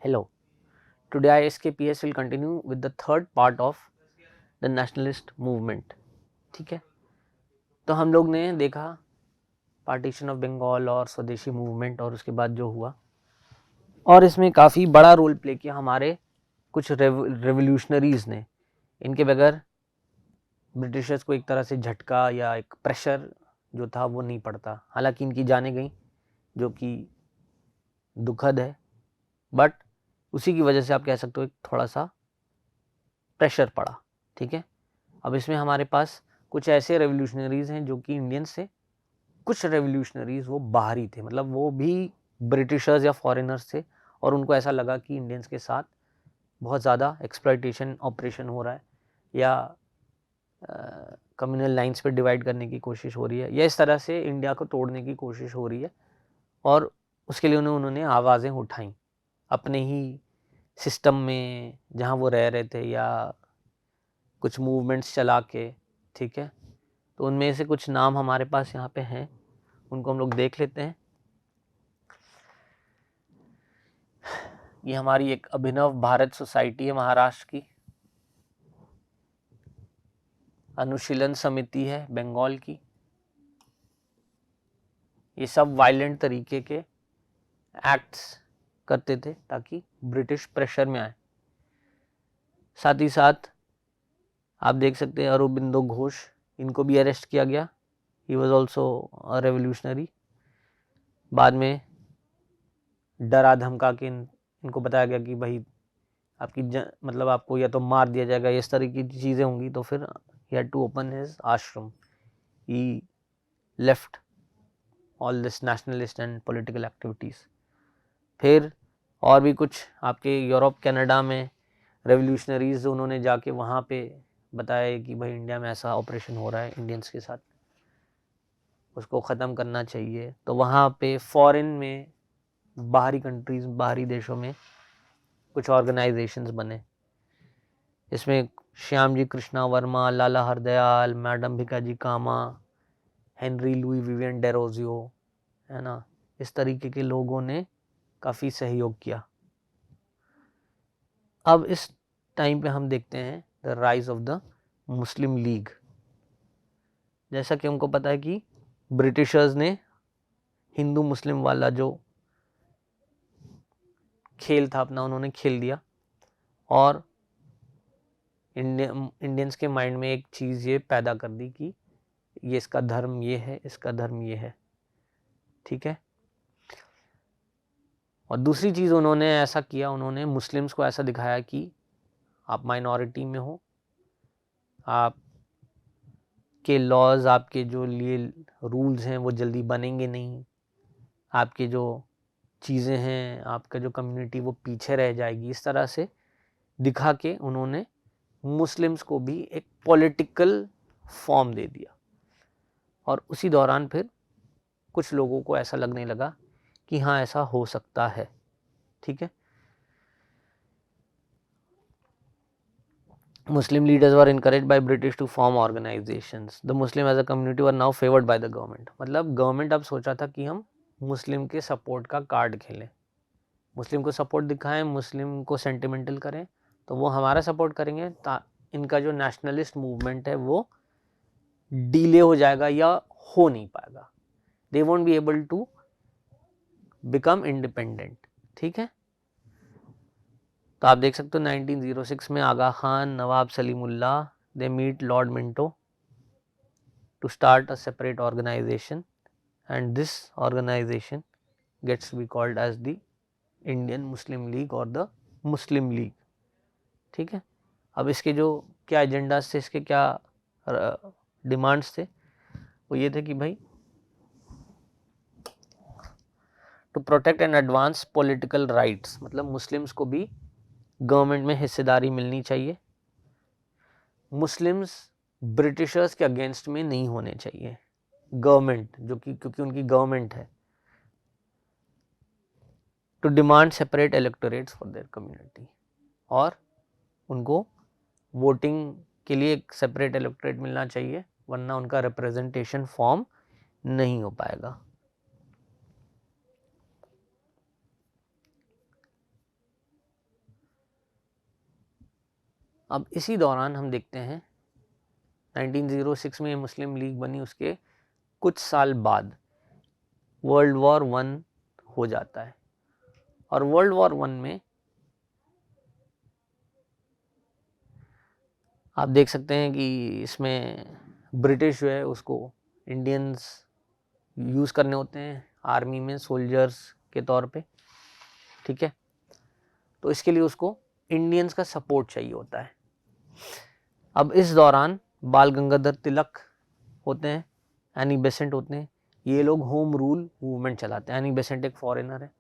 Hello. Today ISKPS will continue with the third part of the nationalist movement. ठीक है, तो हम लोग ने देखा पार्टीशन ऑफ बंगाल और स्वदेशी मूवमेंट और उसके बाद जो हुआ, और इसमें काफ़ी बड़ा रोल प्ले किया हमारे कुछ रेवोल्यूशनरीज ने। इनके बगैर ब्रिटिशर्स को एक तरह से झटका या एक प्रेशर जो था वो नहीं पड़ता। हालांकि इनकी जाने गई, जो कि दुखद है, बट उसी की वजह से आप कह सकते हो एक थोड़ा सा प्रेशर पड़ा। ठीक है, अब इसमें हमारे पास कुछ ऐसे रेवोल्यूशनरीज हैं जो कि इंडियंस थे, कुछ रेवोल्यूशनरीज वो बाहरी थे, मतलब वो भी ब्रिटिशर्स या फॉरेनर्स थे, और उनको ऐसा लगा कि इंडियंस के साथ बहुत ज़्यादा एक्सप्लॉयटेशन ऑपरेशन हो रहा है, या कम्युनल लाइंस पे डिवाइड करने की कोशिश हो रही है, या इस तरह से इंडिया को तोड़ने की कोशिश हो रही है। और उसके लिए उन्होंने आवाज़ें उठाई अपने ही सिस्टम में जहाँ वो रह रहे थे, या कुछ मूवमेंट्स चला के। ठीक है, तो उनमें से कुछ नाम हमारे पास यहाँ पे हैं, उनको हम लोग देख लेते हैं। ये हमारी एक अभिनव भारत सोसाइटी है महाराष्ट्र की, अनुशीलन समिति है बंगाल की। ये सब वायलेंट तरीके के एक्ट्स करते थे ताकि ब्रिटिश प्रेशर में आए। साथ ही साथ आप देख सकते हैं अरबिंदो घोष, इनको भी अरेस्ट किया गया। He was also a revolutionary. बाद में डरा धमका के इनको बताया गया कि भाई आपकी मतलब आपको या तो मार दिया जाएगा, इस तरह की चीज़ें होंगी। तो फिर he had to open his ashram. He left all this nationalist and political activities. फिर और भी कुछ आपके यूरोप कनाडा में रेवोल्यूशनरीज, उन्होंने जाके वहाँ पे बताया कि भाई इंडिया में ऐसा ऑपरेशन हो रहा है इंडियंस के साथ, उसको ख़त्म करना चाहिए। तो वहाँ पे फॉरेन में, बाहरी कंट्रीज, बाहरी देशों में कुछ ऑर्गेनाइजेशंस बने। इसमें श्याम जी कृष्णा वर्मा, लाला हरदयाल, मैडम भिकाजी कामा, हेनरी लुई विवियन डेरोजियो, है ना, इस तरीके के लोगों ने काफ़ी सहयोग किया। अब इस टाइम पे हम देखते हैं the rise of the Muslim league. जैसा कि हमको पता है कि ब्रिटिशर्स ने हिंदू मुस्लिम वाला जो खेल था अपना उन्होंने खेल दिया, और इंडियंस के माइंड में एक चीज़ ये पैदा कर दी कि ये इसका धर्म ये है, इसका धर्म ये है। ठीक है, और दूसरी चीज़ उन्होंने ऐसा किया, उन्होंने मुस्लिम्स को ऐसा दिखाया कि आप माइनॉरिटी में हो, आप के लॉज, आपके जो लिए रूल्स हैं वो जल्दी बनेंगे नहीं, आपके जो चीज़ें हैं, आपका जो कम्युनिटी वो पीछे रह जाएगी। इस तरह से दिखा के उन्होंने मुस्लिम्स को भी एक पॉलिटिकल फॉर्म दे दिया। और उसी दौरान फिर कुछ लोगों को ऐसा लगने लगा कि हाँ ऐसा हो सकता है। ठीक है, Muslim leaders were encouraged by British to form organizations. The Muslim as a community were now favored by the government. मतलब गवर्नमेंट अब सोचा था कि हम मुस्लिम के सपोर्ट का कार्ड खेलें, मुस्लिम को सपोर्ट दिखाएं, मुस्लिम को सेंटिमेंटल करें, तो वो हमारा सपोर्ट करेंगे। इनका जो नेशनलिस्ट मूवमेंट है वो डिले हो जाएगा या हो नहीं पाएगा। They won't be able to become independent. ठीक है, तो आप देख सकते हो 1906 में Aga Khan, Nawab Salimullah, they meet Lord Minto to start a separate organisation, and this organisation gets be called as the Indian Muslim League और द मुस्लिम लीग। ठीक है, अब इसके जो क्या एजेंडाज थे, इसके क्या डिमांड्स थे, वो ये थे कि भाई to protect and advance political rights, मतलब मुस्लिम्स को भी गवर्नमेंट में हिस्सेदारी मिलनी चाहिए, मुस्लिम्स ब्रिटिशर्स के अगेंस्ट में नहीं होने चाहिए, गवर्नमेंट जो कि क्योंकि उनकी गवर्नमेंट है। To demand separate electorates for their community, और उनको वोटिंग के लिए एक सेपरेट इलेक्टोरेट मिलना चाहिए, वरना उनका रिप्रेजेंटेशन फॉर्म नहीं हो पाएगा। अब इसी दौरान हम देखते हैं 1906 में मुस्लिम लीग बनी, उसके कुछ साल बाद वर्ल्ड वॉर 1 हो जाता है। और वर्ल्ड वॉर 1 में आप देख सकते हैं कि इसमें ब्रिटिश जो है उसको इंडियंस यूज़ करने होते हैं आर्मी में सोल्जर्स के तौर पे, ठीक है। तो इसके लिए उसको इंडियंस का सपोर्ट चाहिए होता है। अब इस दौरान बाल गंगाधर तिलक होते हैं, एनी बेसेंट होते हैं, ये लोग होम रूल मूवमेंट चलाते हैं। एनी बेसेंट एक फॉरेनर है,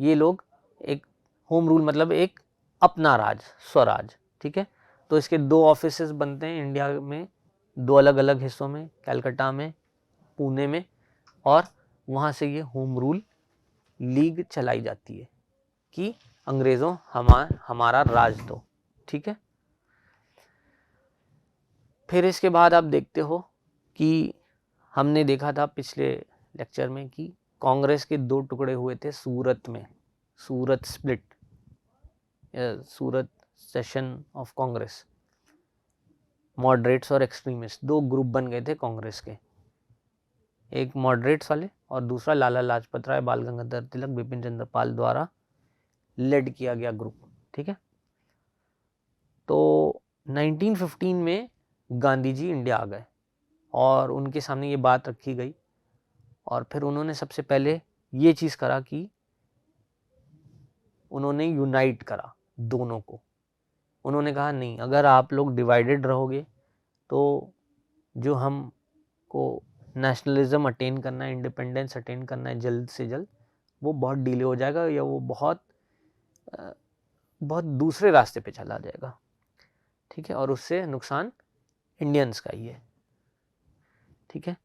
ये लोग एक होम रूल मतलब एक अपना राज, स्वराज, ठीक है। तो इसके 2 ऑफिसेस बनते हैं इंडिया में, 2 अलग अलग हिस्सों में, कलकत्ता में, पुणे में, और वहाँ से ये होम रूल लीग चलाई जाती है कि अंग्रेज़ों हमारा राज दो, ठीक है। फिर इसके बाद आप देखते हो कि हमने देखा था पिछले लेक्चर में कि कांग्रेस के 2 टुकड़े हुए थे सूरत में, Surat split, Surat session of Congress, moderates और एक्सट्रीमिस्ट 2 ग्रुप बन गए थे कांग्रेस के, एक मॉडरेट्स वाले और दूसरा लाला लाजपत राय, बाल गंगाधर तिलक, बिपिन चंद्र पाल द्वारा लेड किया गया ग्रुप, ठीक है। तो 1915 में गांधी जी इंडिया आ गए और उनके सामने ये बात रखी गई, और फिर उन्होंने सबसे पहले ये चीज़ करा कि उन्होंने यूनाइट करा दोनों को। उन्होंने कहा नहीं, अगर आप लोग डिवाइडेड रहोगे तो जो हमको नेशनलिज्म अटेन करना है, इंडिपेंडेंस अटेन करना है जल्द से जल्द, वो बहुत डिले हो जाएगा या वो बहुत दूसरे रास्ते पे चला जाएगा, ठीक है। और उससे नुकसान इंडियंस का ही है, ठीक है।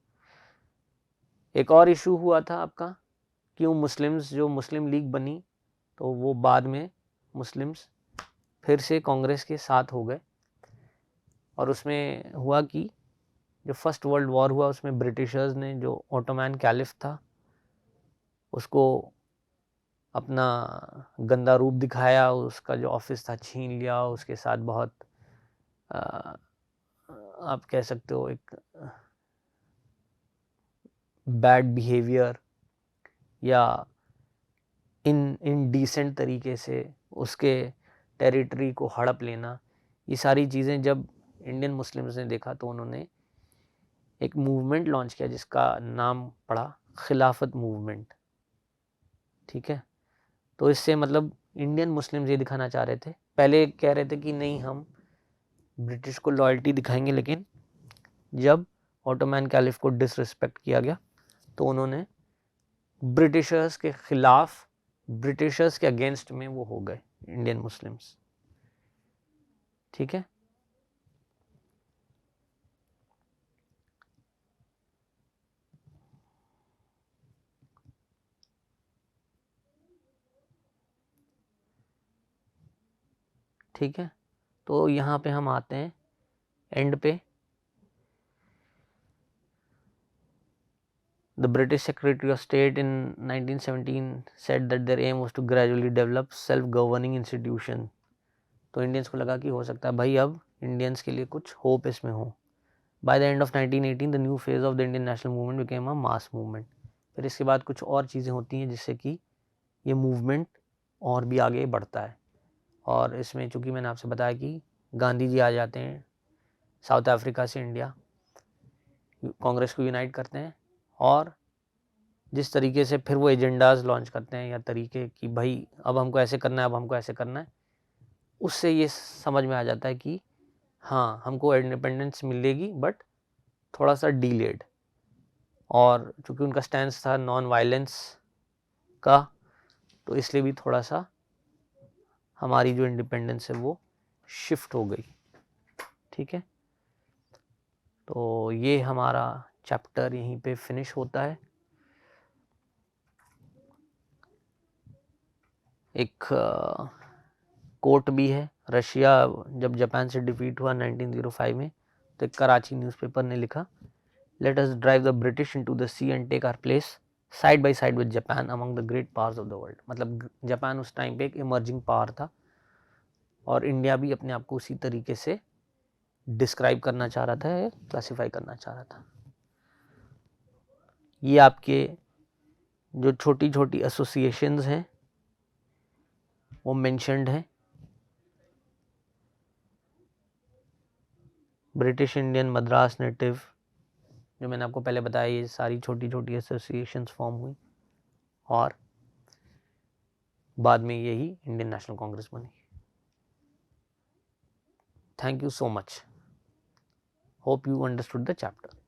एक और इशू हुआ था आपका, क्यों मुस्लिम्स, जो मुस्लिम लीग बनी तो वो बाद में मुस्लिम्स फिर से कांग्रेस के साथ हो गए, और उसमें हुआ कि जो फर्स्ट वर्ल्ड वॉर हुआ उसमें ब्रिटिशर्स ने जो ऑटोमैन कैलिफ था उसको अपना गंदा रूप दिखाया, उसका जो ऑफिस था छीन लिया, उसके साथ बहुत आप कह सकते हो एक बैड बिहेवियर या इनडिसेंट तरीके से उसके टेरिटरी को हड़प लेना, ये सारी चीज़ें जब इंडियन मुस्लिम्स ने देखा तो उन्होंने एक मूवमेंट लॉन्च किया जिसका नाम पड़ा खिलाफत मूवमेंट, ठीक है। तो इससे मतलब इंडियन मुस्लिम्स ये दिखाना चाह रहे थे, पहले कह रहे थे कि नहीं हम ब्रिटिश को लॉयल्टी दिखाएंगे, लेकिन जब ऑटोमैन कैलिफ को डिसरिस्पेक्ट किया गया तो उन्होंने ब्रिटिशर्स के खिलाफ, ब्रिटिशर्स के अगेंस्ट में वो हो गए इंडियन मुस्लिम्स, ठीक है। ठीक है, तो यहाँ पे हम आते हैं एंड पे। The British Secretary of State in 1917 said that their aim was to gradually develop self-governing institution. तो इंडियंस को लगा कि हो सकता है भाई अब इंडियंस के लिए कुछ होप इसमें हो। By the end of 1918 the new phase of the Indian national movement became a mass movement. फिर इसके बाद कुछ और चीज़ें होती हैं जिससे कि ये मूवमेंट और भी आगे बढ़ता है, और इसमें चूँकि मैंने आपसे बताया कि गांधी जी आ जाते हैं साउथ अफ्रीका से इंडिया, कांग्रेस को यूनाइट करते हैं, और जिस तरीके से फिर वो एजेंडाज लॉन्च करते हैं या तरीके कि भाई अब हमको ऐसे करना है, अब हमको ऐसे करना है, उससे ये समझ में आ जाता है कि हाँ हमको इंडिपेंडेंस मिलेगी बट थोड़ा सा डीलेड। और चूँकि उनका स्टैंस था नॉन वायलेंस का, तो इसलिए भी थोड़ा सा हमारी जो इंडिपेंडेंस है वो शिफ्ट हो गई, ठीक है। तो ये हमारा चैप्टर यहीं पे फिनिश होता है। एक कोट भी है, रशिया जब जापान से डिफीट हुआ 1905 में, तो एक कराची न्यूज़पेपर ने लिखा, let us drive the British into the sea and take our place side by side with Japan among the great powers of the world. मतलब जापान उस टाइम पे एक इमर्जिंग पावर था, और इंडिया भी अपने आप को उसी तरीके से डिस्क्राइब करना चाह रहा था, क्लासिफाई करना चाह रहा था। ये आपके जो छोटी छोटी एसोसिएशंस हैं वो मेंशन्ड हैं। ब्रिटिश इंडियन, मद्रास नेटिव, जो मैंने आपको पहले बताया, ये सारी छोटी छोटी एसोसिएशंस फॉर्म हुई और बाद में यही इंडियन नेशनल कांग्रेस बनी। Thank you so much. Hope you understood the chapter.